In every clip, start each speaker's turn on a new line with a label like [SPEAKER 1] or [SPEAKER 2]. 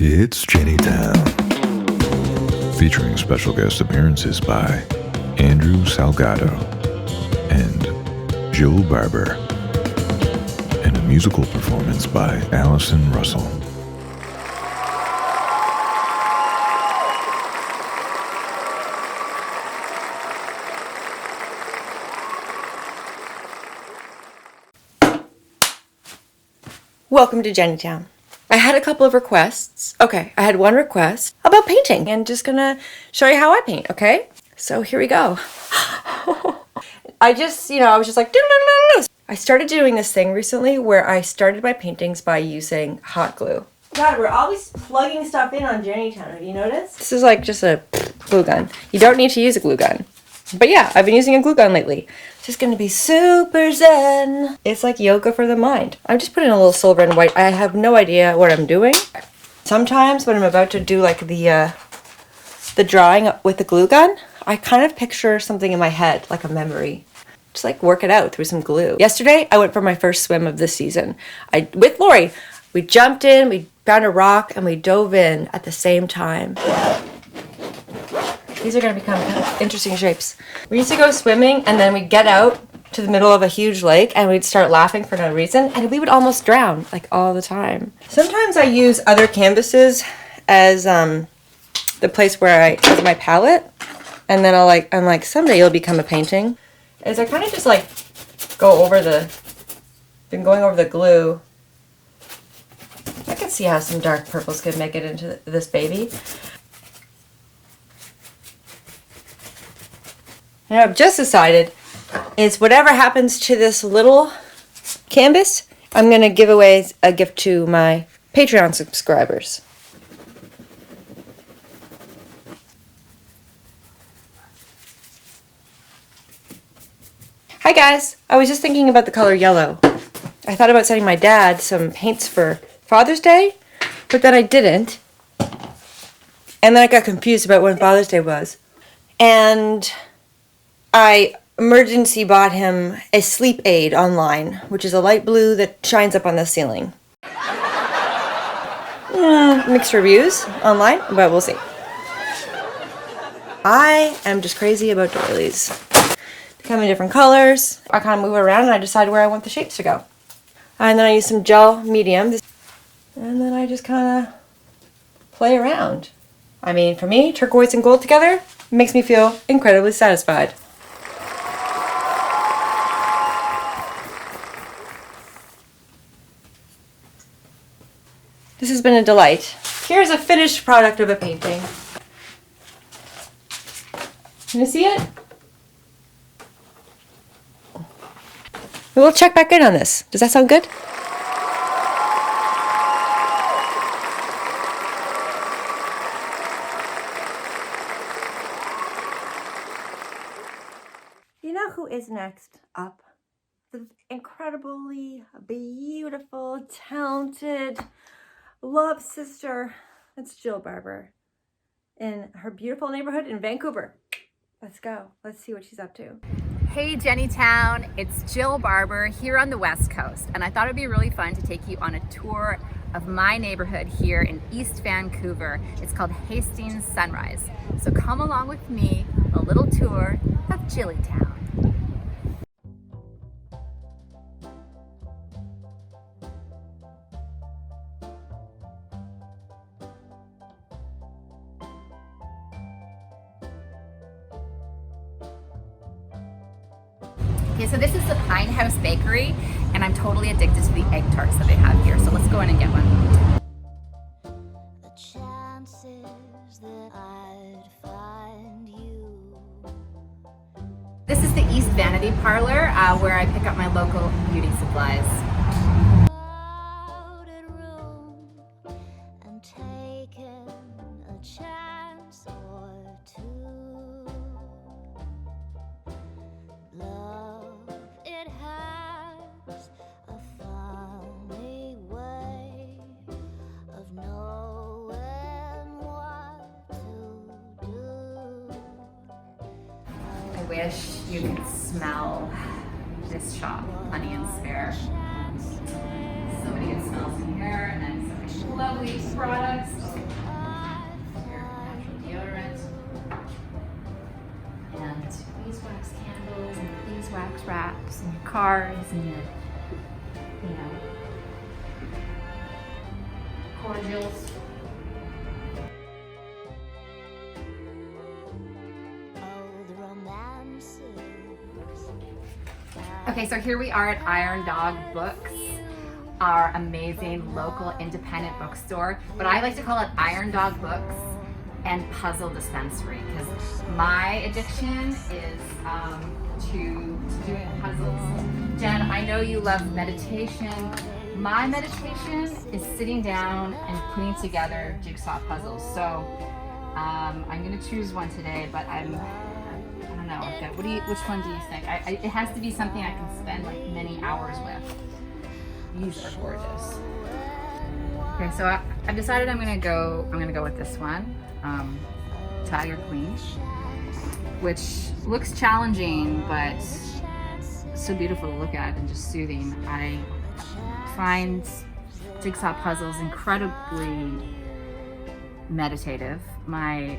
[SPEAKER 1] It's Jenny Town, featuring special guest appearances by Andrew Salgado and Jill Barber, and a musical performance by Alison Russell.
[SPEAKER 2] Welcome to Jennytown. I had a couple of requests. Okay, I had one request about painting and just gonna show you how I paint, okay? So here we go. I was just like, doo-doo-doo-doo. I started doing this thing recently where I started my paintings by using hot glue. God, we're always plugging stuff in on Jennytown. Have you noticed? This is like just a glue gun. You don't need to use a glue gun. But yeah, I've been using a glue gun lately. It's just gonna be super zen. It's like yoga for the mind. I'm just putting a little silver and white. I have no idea what I'm doing. Sometimes when I'm about to do like the drawing with the glue gun, I kind of picture something in my head, like a memory. Just like work it out through some glue. Yesterday, I went for my first swim of this season. With Lori, we jumped in, we found a rock, and we dove in at the same time. These are going to become kind of interesting shapes. We used to go swimming and then we'd get out to the middle of a huge lake and we'd start laughing for no reason and we would almost drown like all the time. Sometimes I use other canvases as the place where as my palette, and then I'm like someday you'll become a painting. As I kind of just like been going over the glue. I can see how some dark purples could make it into this baby. And I've just decided is whatever happens to this little canvas, I'm going to give away a gift to my Patreon subscribers. Hi guys, I was just thinking about the color yellow. I thought about sending my dad some paints for Father's Day, but then I didn't. And then I got confused about when Father's Day was. And I emergency bought him a sleep aid online, which is a light blue that shines up on the ceiling. Mixed reviews online, but we'll see. I am just crazy about doilies. They come in different colors. I kind of move around and I decide where I want the shapes to go. And then I use some gel mediums. And then I just kind of play around. I mean, for me, turquoise and gold together makes me feel incredibly satisfied. This has been a delight. Here's a finished product of a painting. Can you see it? We'll check back in on this. Does that sound good? You know who is next up? The incredibly beautiful, talented, love sister. It's Jill Barber in her beautiful neighborhood in Vancouver. Let's go. Let's see what she's up to.
[SPEAKER 3] Hey Jennytown, it's Jill Barber here on the West Coast, and I thought it'd be really fun to take you on a tour of my neighborhood here in East Vancouver. It's called Hastings Sunrise. So come along with me, a little tour of Jillytown. Okay, so this is the Pine House Bakery, and I'm totally addicted to the egg tarts that they have here. So let's go in and get one. The chances that I'd find you. This is the East Vanity Parlor, where I pick up my local beauty supplies. I wish you could smell this shop, Honey and Spare. So many good smells in here, and then so many lovely products. Your natural deodorant. And beeswax candles and beeswax wraps and your cards and your, you know, cordials. Okay, so here we are at Iron Dog Books, our amazing local independent bookstore, but I like to call it Iron Dog Books and Puzzle Dispensary, because my addiction is to doing puzzles. Jen, I know you love meditation. My meditation is sitting down and putting together jigsaw puzzles. So I'm gonna choose one today, but I don't know. Okay, which one do you think? It has to be something I can spend like many hours with. These are gorgeous. Okay, so I've decided I'm gonna go with this one, Tiger Queen, which looks challenging but so beautiful to look at and just soothing. I find jigsaw puzzles incredibly meditative. My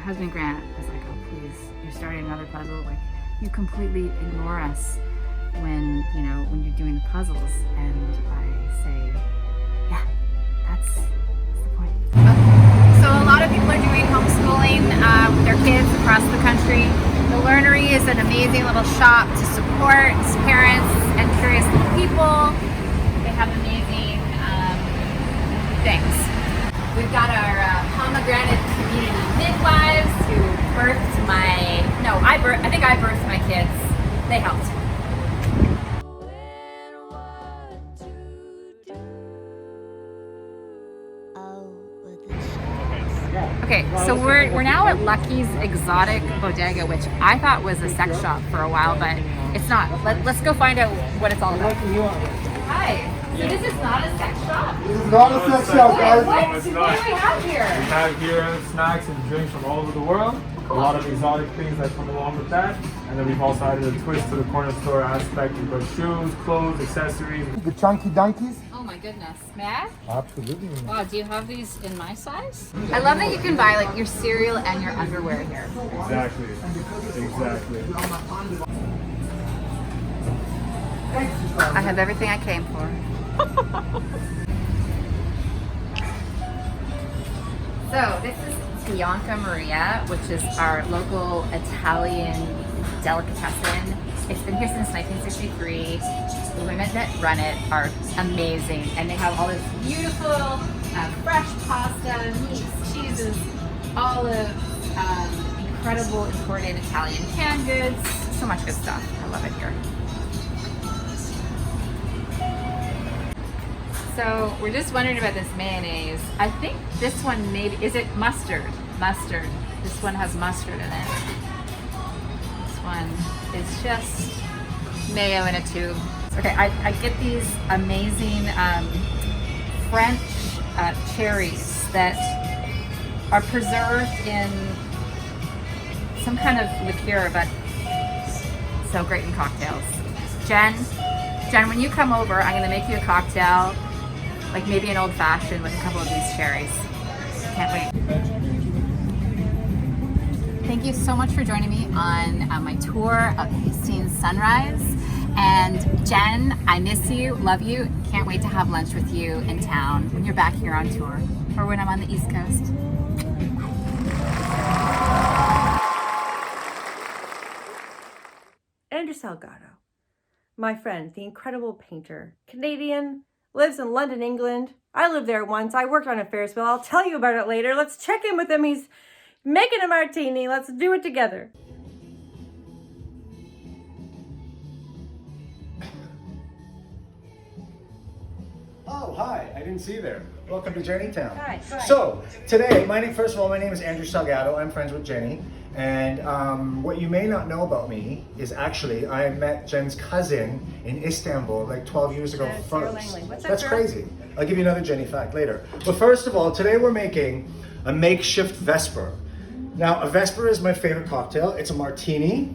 [SPEAKER 3] husband Grant is like, oh please, you're starting another puzzle. Like, you completely ignore us when you're doing the puzzles. And I say, yeah, that's the point. So a lot of people are doing homeschooling with their kids across the country. The Learnery is an amazing little shop to support parents and curious little people. They have amazing things. We've got our pomegranate community midwives who birthed I think I birthed my kids. They helped. Okay, so we're now at Lucky's Exotic Bodega, which I thought was a sex shop for a while, but it's not. Let's go find out what it's all about. Hi. So this is not a sex shop?
[SPEAKER 4] This is not a sex shop, guys.
[SPEAKER 3] What do we have here?
[SPEAKER 4] We have here snacks and drinks from all over the world. A lot of exotic things that come along with that. And then we've also added a twist to the corner store aspect. We've got shoes, clothes, accessories. The chunky donkeys.
[SPEAKER 3] Oh my goodness. May I?
[SPEAKER 4] Absolutely.
[SPEAKER 3] Wow, do you have these in my size? I love that you can buy like your cereal and your underwear here.
[SPEAKER 4] Exactly.
[SPEAKER 3] I have everything I came for. So this is Bianca Maria, which is our local Italian delicatessen. It's been here since 1963. The women that run it are amazing, and they have all this beautiful fresh pasta, meats, cheeses, olives, incredible imported Italian canned goods, so much good stuff. I love it here. So we're just wondering about this mayonnaise. I think this one maybe, is it mustard? Mustard. This one has mustard in it. This one is just mayo in a tube. Okay, I get these amazing French cherries that are preserved in some kind of liqueur, but so great in cocktails. Jen, when you come over, I'm gonna make you a cocktail, like maybe an old fashioned with a couple of these cherries. Can't wait. Thank you so much for joining me on my tour of Hastings Sunrise. And Jen, I miss you, love you, can't wait to have lunch with you in town when you're back here on tour or when I'm on the East Coast.
[SPEAKER 2] Andrew Salgado, my friend, the incredible painter, Canadian, lives in London, England. I lived there once. I worked on a Ferris wheel. I'll tell you about it later. Let's check in with him. He's making a martini. Let's do it together.
[SPEAKER 5] Oh, hi. I didn't see you there. Welcome to Jennytown.
[SPEAKER 2] Hi.
[SPEAKER 5] So, today, first of all, my name is Andrew Salgado. I'm friends with Jenny. And what you may not know about me is actually I met Jen's cousin in Istanbul like 12 years ago first. That's crazy. I'll give you another Jenny fact later. But first of all, today we're making a makeshift Vesper. Now, a Vesper is my favorite cocktail. It's a martini.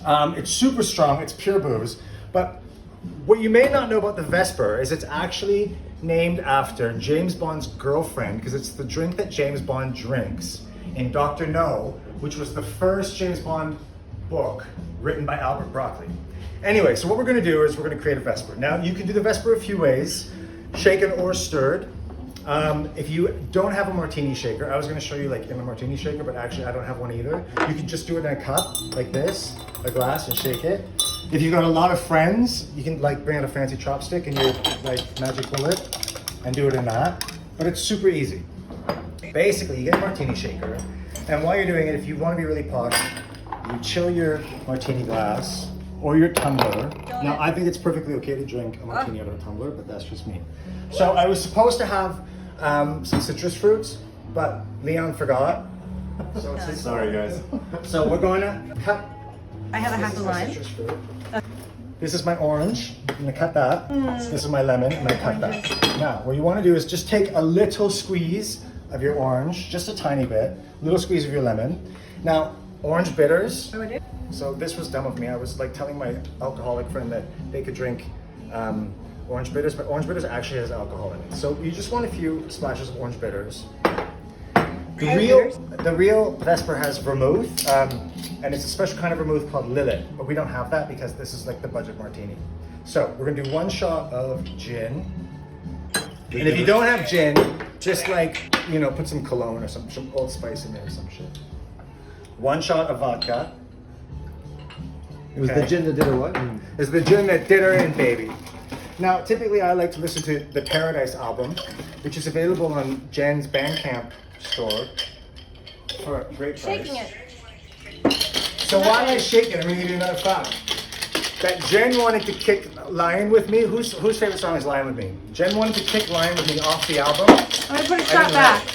[SPEAKER 5] It's super strong. It's pure booze. But what you may not know about the Vesper is it's actually named after James Bond's girlfriend, because it's the drink that James Bond drinks in Dr. No, which was the first James Bond book written by Albert Broccoli. Anyway, so what we're gonna do is we're gonna create a Vesper. Now, you can do the Vesper a few ways, shaken or stirred. If you don't have a martini shaker, I was gonna show you like in a martini shaker, but actually I don't have one either. You can just do it in a cup, like this, a glass, and shake it. If you've got a lot of friends, you can like bring out a fancy chopstick and your like magic bullet and do it in that. But it's super easy. Basically, you get a martini shaker, and while you're doing it, if you want to be really posh, you chill your martini glass or your tumbler. Now, I think it's perfectly okay to drink a martini out of a tumbler, but that's just me. So I was supposed to have some citrus fruits, but Leon forgot. So it's
[SPEAKER 4] Sorry, guys.
[SPEAKER 5] So we're going to cut.
[SPEAKER 2] I have a half a lime.
[SPEAKER 5] Citrus fruit. This is my orange. I'm gonna cut that. This is my lemon. I'm gonna cut that. Now, what you want to do is just take a little squeeze of your orange, just a tiny bit. Little squeeze of your lemon. Now, orange bitters. So this was dumb of me. I was like telling my alcoholic friend that they could drink orange bitters, but orange bitters actually has alcohol in it. So you just want a few splashes of orange bitters. The real Vesper has vermouth, and it's a special kind of vermouth called Lillet, but we don't have that because this is like the budget martini. So we're gonna do 1 shot of gin. And if you don't have gin, just like, you know, put some cologne or some Old Spice in there or some shit. 1 shot of vodka.
[SPEAKER 6] It was the gin that did her what?
[SPEAKER 5] It's the gin that did her in, baby. Now, typically I like to listen to the Paradise album, which is available on Jenn's Bandcamp store for a great price.
[SPEAKER 2] Shaking it.
[SPEAKER 5] So while I shake it, I'm gonna give you another fact. That Jenn wanted to kick Lion with Me. Whose favorite song is Lion with Me? Jenn wanted to kick Lion with Me off the album.
[SPEAKER 2] I'm gonna put a shot back.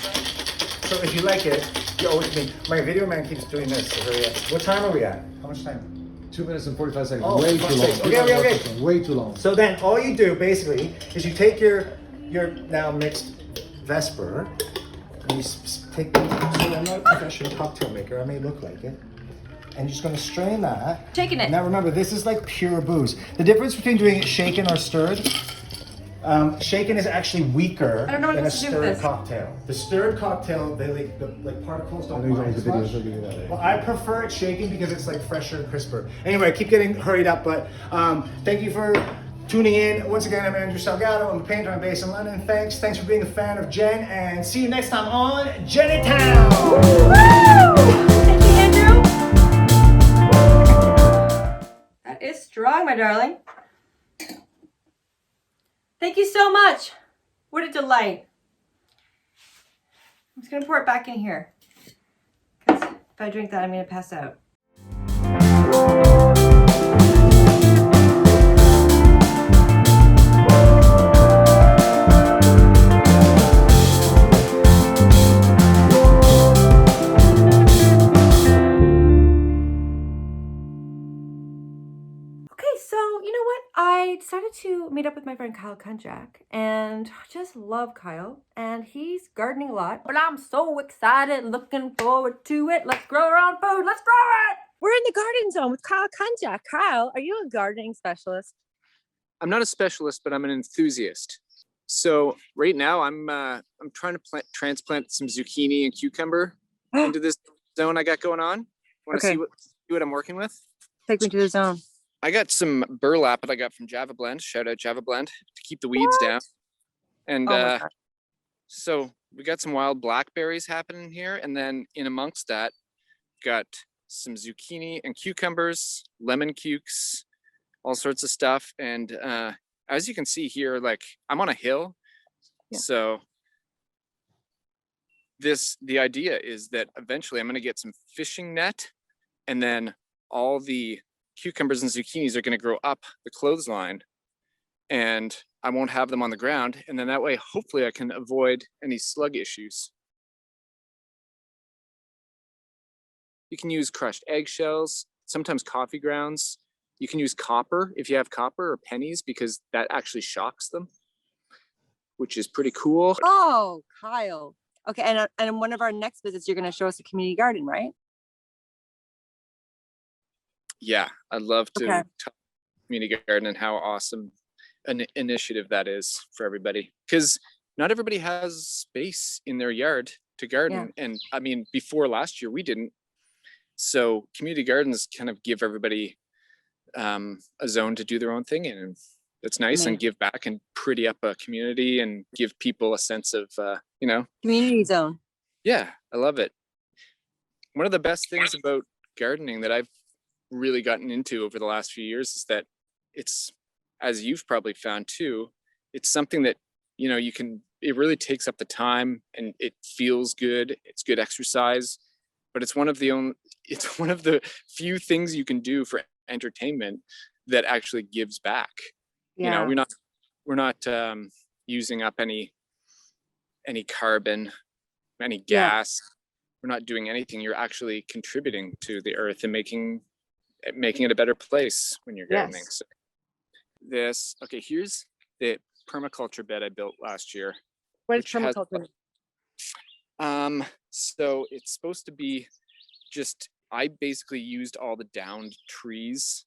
[SPEAKER 5] So if you like it, you owe it to me. My video man keeps doing this, so hurry up. What time are we at? How much time?
[SPEAKER 6] 2 minutes and 45 seconds.
[SPEAKER 5] Oh,
[SPEAKER 6] way
[SPEAKER 5] fuck's
[SPEAKER 6] too long.
[SPEAKER 5] sake. Okay.
[SPEAKER 6] Way too long.
[SPEAKER 5] So then all you do basically is you take your now mixed Vesper and you take so I'm not a professional cocktail maker, I may look like it. And you're just gonna strain that.
[SPEAKER 2] Shaking it.
[SPEAKER 5] Now remember, this is like pure booze. The difference between doing it shaken or stirred, shaken is actually weaker
[SPEAKER 2] I don't know what
[SPEAKER 5] than a
[SPEAKER 2] this has to do with
[SPEAKER 5] stirred
[SPEAKER 2] this.
[SPEAKER 5] cocktail. The stirred cocktail, the particles
[SPEAKER 6] I
[SPEAKER 5] don't
[SPEAKER 6] know you
[SPEAKER 5] bind
[SPEAKER 6] don't
[SPEAKER 5] as
[SPEAKER 6] the videos,
[SPEAKER 5] much.
[SPEAKER 6] I'll give you that.
[SPEAKER 5] Well, I prefer it shaken because it's like fresher and crisper. Anyway, I keep getting hurried up, but thank you for tuning in. Once again, I'm Andrew Salgado. I'm a painter. I'm based in London. Thanks for being a fan of Jenn, and see you next time on Jennytown.
[SPEAKER 2] Thank you, Andrew. That is strong, my darling. Thank you so much. What a delight. I'm just gonna pour it back in here, because if I drink that, I'm gonna pass out. I decided to meet up with my friend Kyle Cunjak, and I just love Kyle, and he's gardening a lot, but I'm so excited, looking forward to it. Let's grow our own food. Let's grow it. We're in the garden zone with Kyle Cunjak. Kyle, are you a gardening specialist?
[SPEAKER 7] I'm not a specialist, but I'm an enthusiast. So right now I'm trying to transplant some zucchini and cucumber into this zone I got going on. Want to see what I'm working with?
[SPEAKER 2] Take me to the zone.
[SPEAKER 7] I got some burlap that I got from Java Blend. Shout out Java Blend to keep the weeds down. And so we got some wild blackberries happening here, and then in amongst that, got some zucchini and cucumbers, lemon cukes, all sorts of stuff. And as you can see here, like I'm on a hill, so the idea is that eventually I'm going to get some fishing net, and then all the cucumbers and zucchinis are going to grow up the clothesline, and I won't have them on the ground. And then that way, hopefully I can avoid any slug issues. You can use crushed eggshells, sometimes coffee grounds. You can use copper if you have copper, or pennies, because that actually shocks them, which is pretty cool.
[SPEAKER 2] Oh, Kyle. Okay, and in one of our next visits, you're going to show us a community garden, right?
[SPEAKER 7] Yeah, I'd love to talk community garden and how awesome an initiative that is for everybody, because not everybody has space in their yard to garden. And I mean, before last year we didn't. So community gardens kind of give everybody a zone to do their own thing in, and it's nice and give back and pretty up a community and give people a sense of
[SPEAKER 8] community zone.
[SPEAKER 7] Yeah, I love it. One of the best things about gardening that I've really gotten into over the last few years is that it's, as you've probably found too, it's something that it really takes up the time and it feels good. It's good exercise, but it's one of the few things you can do for entertainment that actually gives back. We're not using up any carbon, any gas. We're not doing anything. You're actually contributing to the earth and making it a better place when you're gardening. So here's the permaculture bed I built last year.
[SPEAKER 8] What is permaculture?
[SPEAKER 7] So it's supposed to be I basically used all the downed trees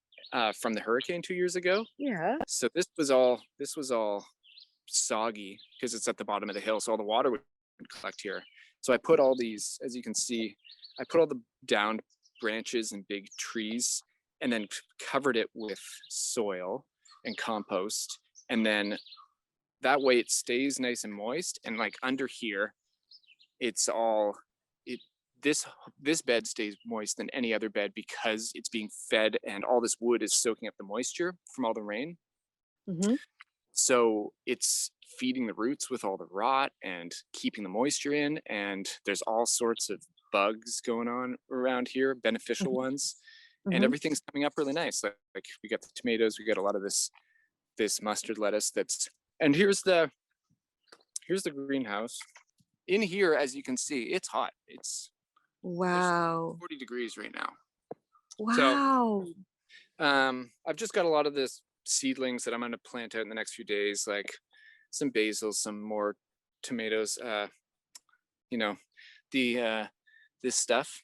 [SPEAKER 7] from the hurricane 2 years ago.
[SPEAKER 8] Yeah.
[SPEAKER 7] So this was all soggy because it's at the bottom of the hill, so all the water would collect here. So I put all these, as you can see, I put all the downed branches and big trees and then covered it with soil and compost, and then that way it stays nice and moist. And like under here, this bed stays moist than any other bed because it's being fed and all this wood is soaking up the moisture from all the rain.
[SPEAKER 8] Mm-hmm.
[SPEAKER 7] So it's feeding the roots with all the rot and keeping the moisture in, and there's all sorts of bugs going on around here, beneficial ones, and everything's coming up really nice. Like we got the tomatoes, we got a lot of this mustard lettuce and here's the greenhouse. In here, as you can see, it's hot. It's 40 degrees right now.
[SPEAKER 8] Wow.
[SPEAKER 7] So I've just got a lot of this seedlings that I'm going to plant out in the next few days, like some basil, some more tomatoes, this stuff.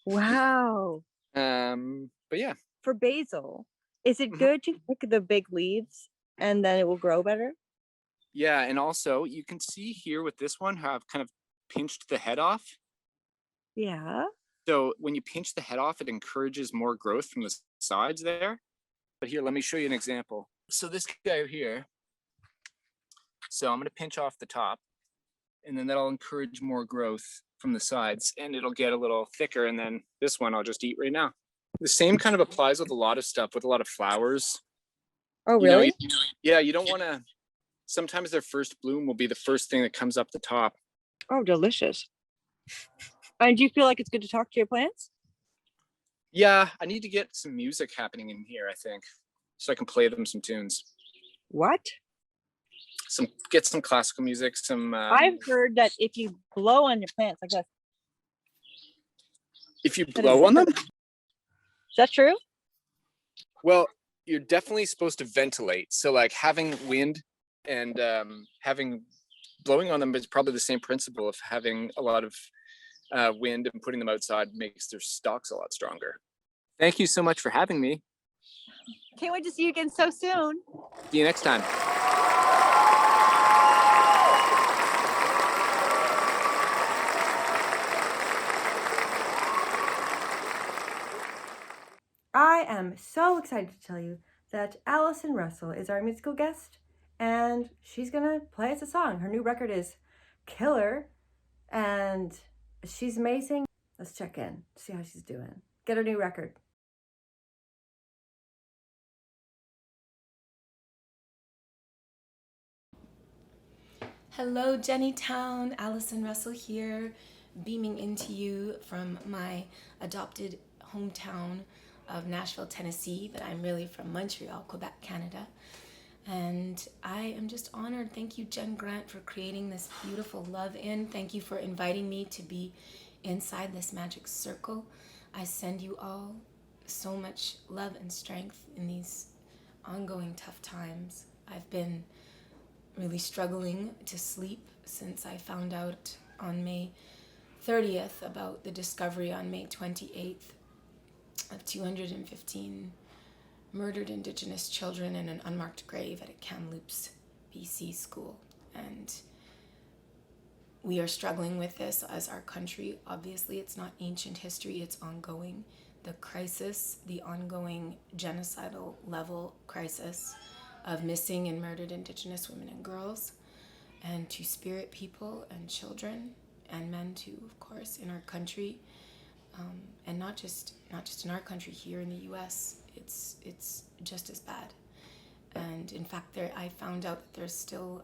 [SPEAKER 8] Wow.
[SPEAKER 7] But yeah.
[SPEAKER 8] For basil, is it good to pick the big leaves and then it will grow better?
[SPEAKER 7] Yeah, and also you can see here with this one how I've kind of pinched the head off.
[SPEAKER 8] Yeah.
[SPEAKER 7] So when you pinch the head off, it encourages more growth from the sides there. But here, let me show you an example. So this guy here, so I'm going to pinch off the top, and then that'll encourage more growth from the sides, and it'll get a little thicker. And then this one I'll just eat right now. The same kind of applies with a lot of stuff, with a lot of flowers.
[SPEAKER 8] Oh, really?
[SPEAKER 7] You don't want to, sometimes their first bloom will be the first thing that comes up the top.
[SPEAKER 8] Oh, delicious. And do you feel like it's good to talk to your plants?
[SPEAKER 7] Yeah, I need to get some music happening in here, I think, so I can play them some tunes.
[SPEAKER 8] What?
[SPEAKER 7] Get some classical music, some...
[SPEAKER 8] I've heard that if you blow on your plants like this.
[SPEAKER 7] If you blow on them?
[SPEAKER 8] Is that true?
[SPEAKER 7] Well, you're definitely supposed to ventilate. So like having wind and blowing on them is probably the same principle of having a lot of wind and putting them outside makes their stalks a lot stronger. Thank you so much for having me.
[SPEAKER 8] Can't wait to see you again so soon.
[SPEAKER 7] See you next time.
[SPEAKER 2] I am so excited to tell you that Alison Russell is our musical guest, and she's gonna play us a song. Her new record is Killer, and she's amazing. Let's check in, see how she's doing. Get her new record.
[SPEAKER 9] Hello, Jennytown. Alison Russell here, beaming into you from my adopted hometown of Nashville, Tennessee, but I'm really from Montreal, Quebec, Canada. And I am just honored. Thank you, Jen Grant, for creating this beautiful Love In. Thank you for inviting me to be inside this magic circle. I send you all so much love and strength in these ongoing tough times. I've been really struggling to sleep since I found out on May 30th about the discovery on May 28th of 215 murdered Indigenous children in an unmarked grave at a Kamloops, BC school. And we are struggling with this as our country. Obviously, it's not ancient history, it's ongoing. The crisis, the ongoing genocidal level crisis of missing and murdered Indigenous women and girls, and Two-Spirit people and children, and men too, of course, in our country. And not just in our country, here in the US, it's just as bad. And in fact, I found out that there's still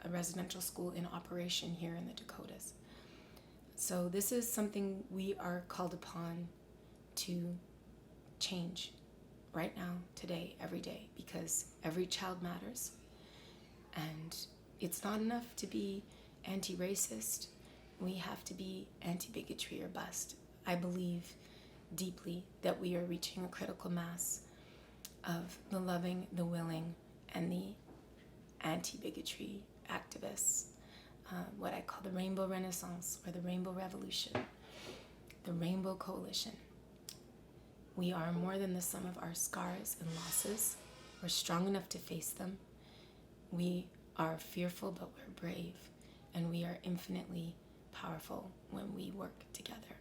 [SPEAKER 9] a residential school in operation here in the Dakotas. So this is something we are called upon to change right now, today, every day, because every child matters. And it's not enough to be anti-racist. We have to be anti-bigotry or bust. I believe deeply that we are reaching a critical mass of the loving, the willing, and the anti-bigotry activists, what I call the Rainbow Renaissance or the Rainbow Revolution, the Rainbow Coalition. We are more than the sum of our scars and losses. We're strong enough to face them. We are fearful, but we're brave, and we are infinitely powerful when we work together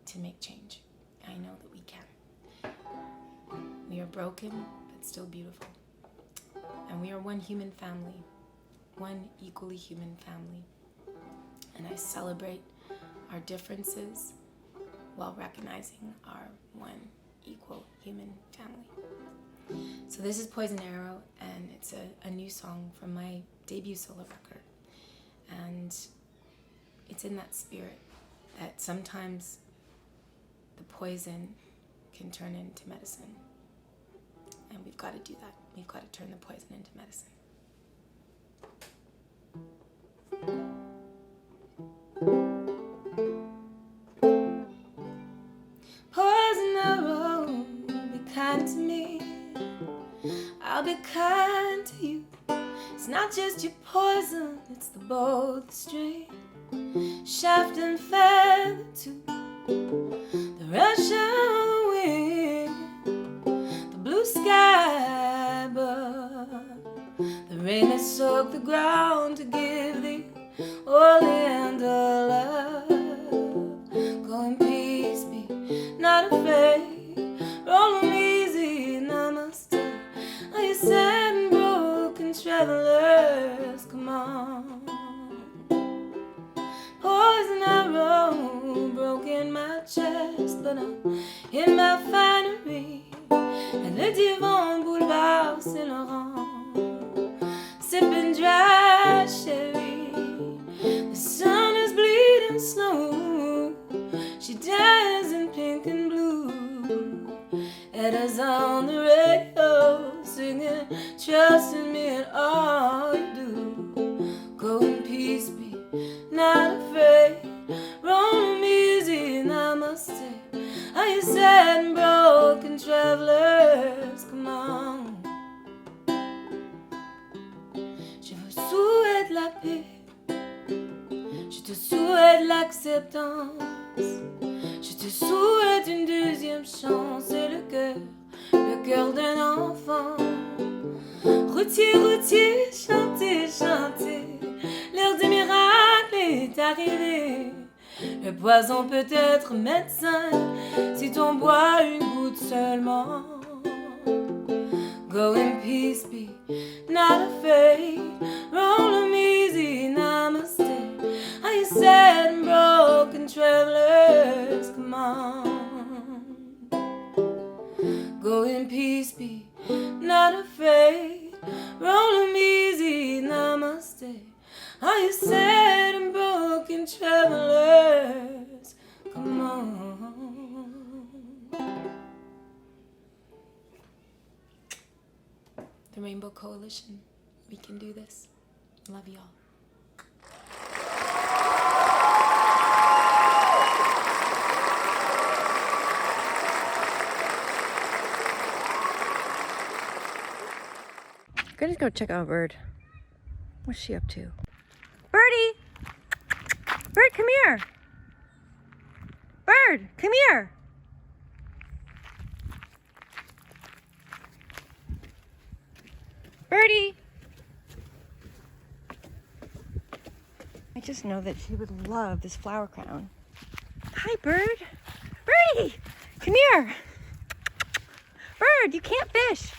[SPEAKER 9] to make change. I know that we can. We are broken, but still beautiful. And we are one human family, one equally human family. And I celebrate our differences while recognizing our one equal human family. So this is Poison Arrow, and it's a new song from my debut solo record. And it's in that spirit that sometimes the poison can turn into medicine. And we've got to do that. We've got to turn the poison into medicine. Poison arrow, be kind to me. I'll be kind to you. It's not just your poison, it's the bow, the string, shaft and feather too. The rush of the wind, the blue sky above, the rain that soaked the ground to give thee all in the love. Go in peace, be not afraid, roll 'em easy, namaste. Are you sad and broken travelers? Come on. Poison arrow broke in my chest, but I'm in my finery at le divan boulevard Saint Laurent, sipping dry sherry. The sun is bleeding slow. She dies in pink and blue. Edda's on the radio singing, trust in me in all you do. Go in peace, be not afraid, roll 'em easy, namaste. Are you sad and broken travelers? Come on. Je vous souhaite la paix, je te souhaite l'acceptance, je te souhaite une deuxième chance et le cœur d'un enfant. Routier, routier, chantez, chantez, l'heure du miracle est arrivée. Le poison peut être médecin si t'en bois une goutte seulement. Go in peace, be not afraid, roll 'em easy, namaste. Are you sad and broken travelers? Come on. Go in peace, be not afraid, roll 'em easy, namaste. Are you sad and broken travelers? Come on. The Rainbow Coalition, we can do this. Love y'all.
[SPEAKER 2] I'm gonna go check out a bird. What's she up to? Birdie! Bird, come here! Bird, come here! Birdie! I just know that she would love this flower crown. Hi, Bird. Birdie! Come here. Bird, you can't fish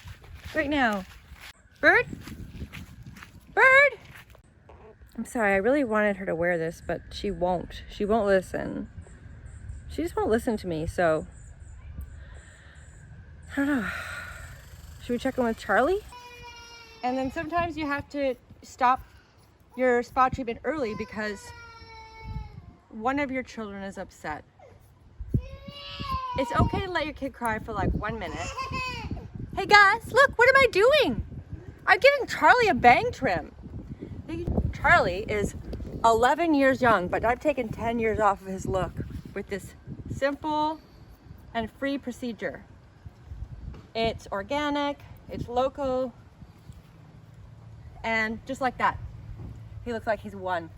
[SPEAKER 2] right now. Bird? Bird! I'm sorry, I really wanted her to wear this, but she won't. She won't listen. She just won't listen to me, so I don't know. Should we check in with Charlie? And then sometimes you have to stop your spa treatment early because one of your children is upset. It's okay to let your kid cry for like 1 minute. Hey guys, look, what am I doing? I'm giving Charlie a bang trim. Charlie is 11 years young, but I've taken 10 years off of his look with this simple and free procedure. It's organic, it's local, and just like that, he looks like he's 1.